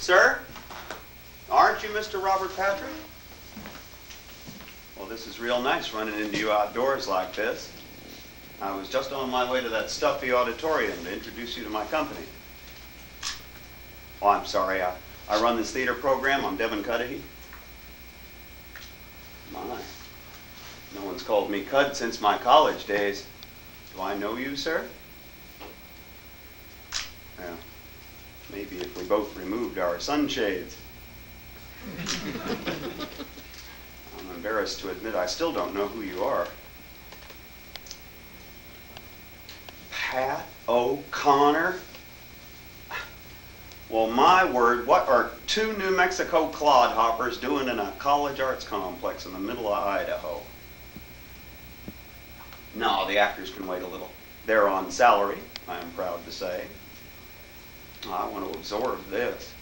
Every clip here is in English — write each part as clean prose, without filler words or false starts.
Sir? Aren't you Mr. Robert Patrick? Well, this is real nice running into you outdoors like this. I was just on my way to that stuffy auditorium to introduce you to my company. Oh, I'm sorry. I run this theater program. I'm Devon. My. No one's called me Cud since my college days. Do I know you, sir? Well, maybe if we both removed our sunshades. I'm embarrassed to admit I still don't know who you are. Pat O'Connor? Well, my word, what are two New Mexico clodhoppers doing in a college arts complex in the middle of Idaho? No, the actors can wait a little. They're on salary, I'm proud to say. I want to absorb this.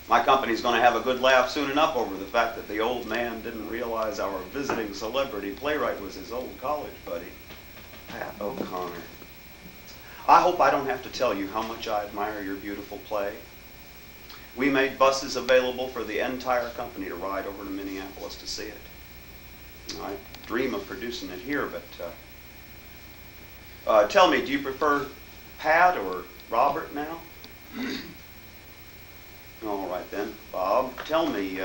My company's going to have a good laugh soon enough over the fact that the old man didn't realize our visiting celebrity playwright was his old college buddy, Pat O'Connor. I hope I don't have to tell you how much I admire your beautiful play. We made buses available for the entire company to ride over to Minneapolis to see it. I dream of producing it here, but tell me, do you prefer Pat or Robert now? All right then. Bob, tell me,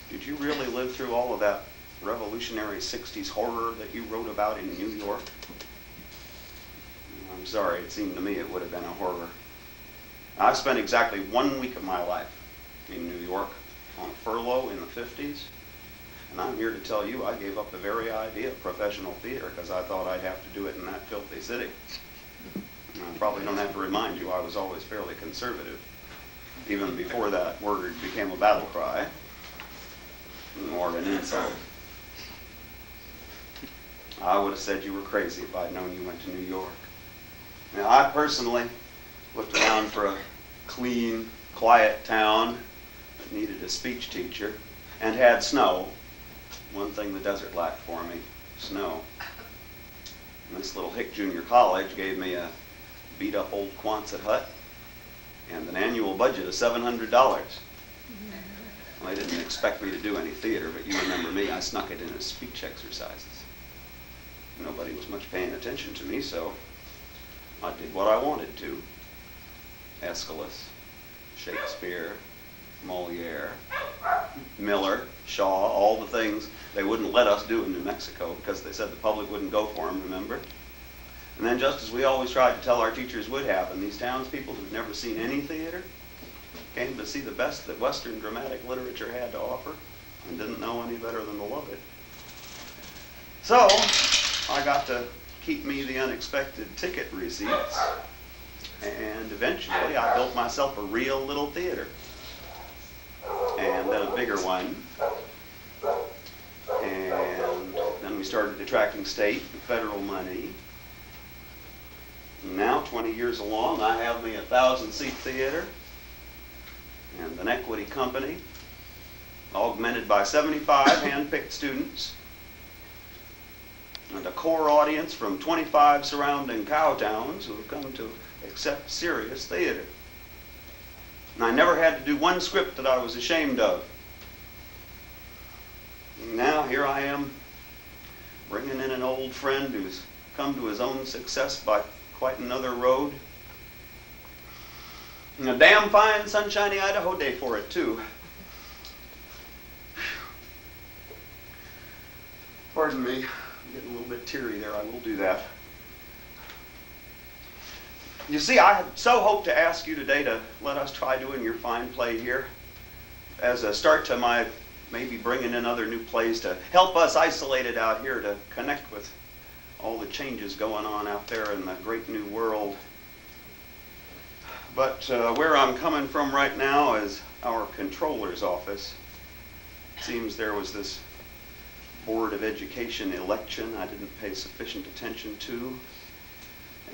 did you really live through all of that revolutionary 60s horror that you wrote about in New York? I'm sorry, it seemed to me it would have been a horror. I spent exactly 1 week of my life in New York on furlough in the 50s. And I'm here to tell you I gave up the very idea of professional theater because I thought I'd have to do it in that filthy city. And I probably don't have to remind you I was always fairly conservative, even before that word became a battle cry or an insult. I would have said you were crazy if I'd known you went to New York. Now, I personally looked around for a clean, quiet town that needed a speech teacher and had snow. One thing the desert lacked for me, snow. And this little hick junior college gave me a beat-up old Quonset hut and an annual budget of $700. Well, they didn't expect me to do any theater, but you remember me, I snuck it in as speech exercises. Nobody was much paying attention to me, so I did what I wanted to. Aeschylus, Shakespeare, Moliere, Miller, Shaw, all the things they wouldn't let us do in New Mexico because they said the public wouldn't go for them, remember? And then just as we always tried to tell our teachers would happen, these townspeople who'd never seen any theater came to see the best that Western dramatic literature had to offer and didn't know any better than to love it. So I got to keep me the unexpected ticket receipts, and eventually I built myself a real little theater, and then a bigger one, and then we started attracting state and federal money. And now, 20 years along, I have me a 1,000-seat theater and an equity company, augmented by 75 hand-picked students, and a core audience from 25 surrounding cow towns who have come to accept serious theater. And I never had to do one script that I was ashamed of. And now here I am, bringing in an old friend who's come to his own success by quite another road. And a damn fine sunshiny Idaho day for it, too. Pardon me. I'm getting a little bit teary there. I will do that. You see, I had so hoped to ask you today to let us try doing your fine play here as a start to my maybe bringing in other new plays to help us isolated out here to connect with all the changes going on out there in the great new world. But where I'm coming from right now is our controller's office. It seems there was this Board of Education election I didn't pay sufficient attention to,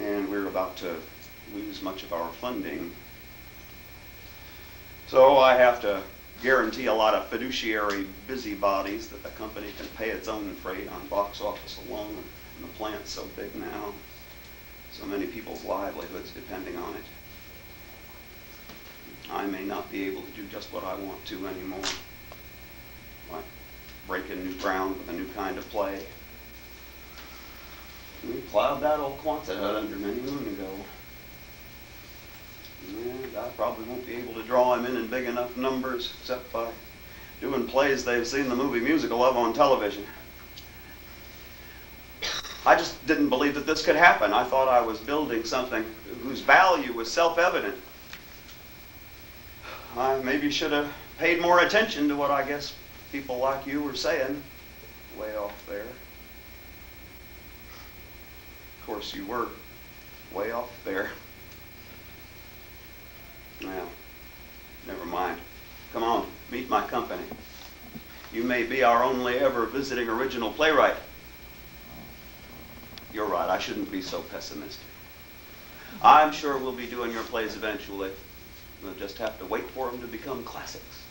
and we're about to lose much of our funding. So I have to guarantee a lot of fiduciary busybodies that the company can pay its own freight on box office alone, and the plant's so big now. So many people's livelihoods depending on it. I may not be able to do just what I want to anymore. Like breaking new ground with a new kind of play. We plowed that old Quonset hut under many moon ago. And I probably won't be able to draw him in big enough numbers except by doing plays they've seen the movie musical of on television. I just didn't believe that this could happen. I thought I was building something whose value was self-evident. I maybe should have paid more attention to what I guess people like you were saying way off there. Of course, you were way off there. Well, never mind. Come on, meet my company. You may be our only ever visiting original playwright. You're right, I shouldn't be so pessimistic. I'm sure we'll be doing your plays eventually. We'll just have to wait for them to become classics.